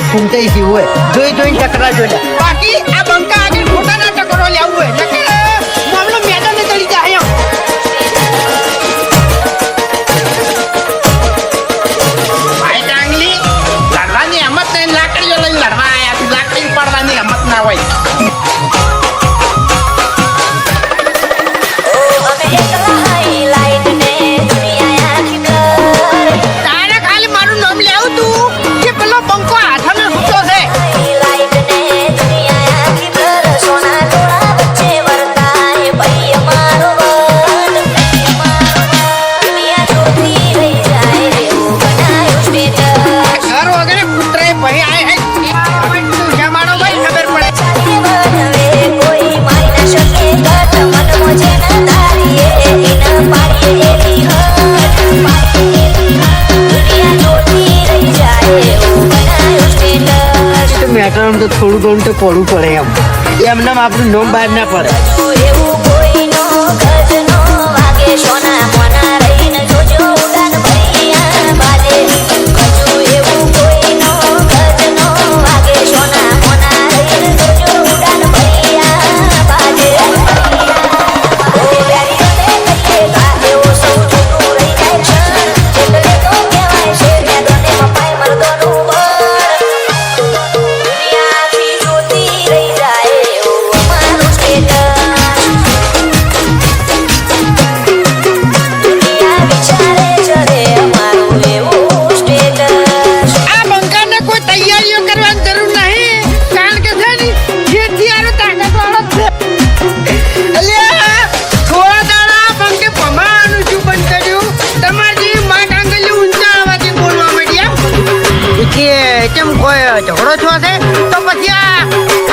ફૂમતાઈ ગયું હોય જોઈને ટકરા જોઈ બાકી આ બંકા આગળ ખોટાના ટકરો લેવું હોય મામલો મેદાને ચડી જાય ભાઈ ડાંગલી લડવાની હિંમત નહીં લાકડીઓ લઈને લડવા આવ્યા લાકડી પડવાની હિંમત ના હોય તો થોડું ઘણું તો પડવું પડે એમને આપણું નોમ બહાર ના પડે કેમ કોઈ ઝઘડો છો છે તો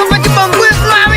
પછી બંકુ એકલો આવે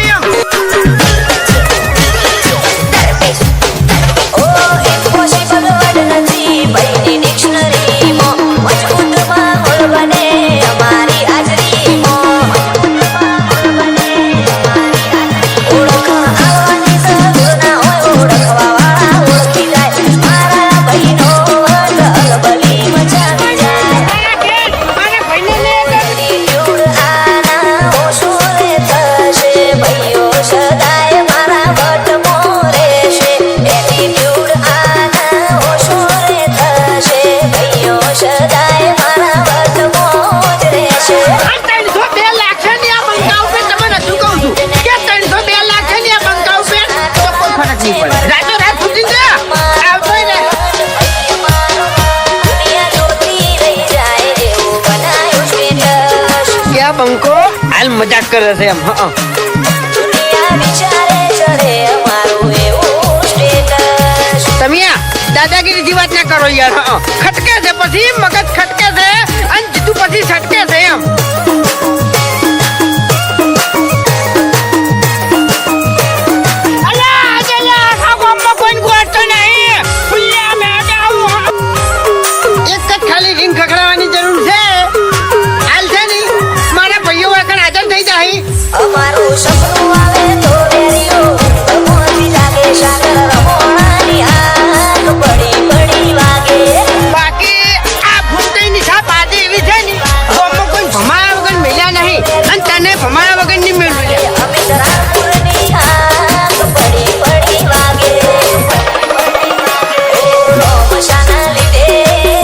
બંકો હાલ મજાક કરે છે એમ તમે દાદાગીરી વાત ના કરો યાર ખટકે છે પછી મગજ ખટકે છે અને જીતું પછી છટકે છે એમ એક જ ખાલી રીંગ ખખડાવવાની જરૂર છે અમારું સપનું આવે તો વેરીઓ મોતી લાગે સાગર રમોણાની આગ પડી પડી વાગે બાકી આ ફૂમતાઈની છાપ આજે એવી છે ને ગોમમાં કોઈ ભમાયા વગર મેલ્યા નહીં અને તને ભમાયા વગર નહીં મેળવ્યું અમે રામપુરની આગ પડી પડી વાગે રોમશાના લીધે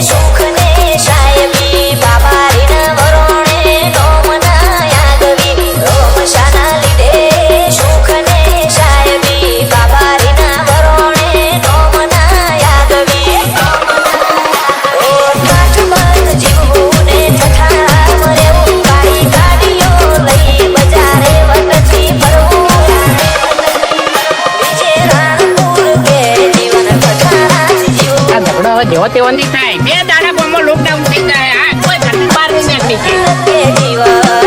સુખને સાહેબી બાબારીના વરોણે નોમના યાગવી રોમશાના લીધે સુખને સાહેબી બાબારીના વરોણે નોમના યાગવી ઓ કાઠમંડ જીવને ઠઠા મરેવું ગાડી ગાડીઓ લઈ બજારે વટથી ફરવું બીજે રાણપુર કે જીવન ઠઠાણા જીવ આ ઝઘડો હવે જેવો તેવો નહીં થાય બે દાડા બોમાં લોકડાઉન થઈ જાય આ કોઈ ઘરની બહાર નહીં નીકળી કે જીવન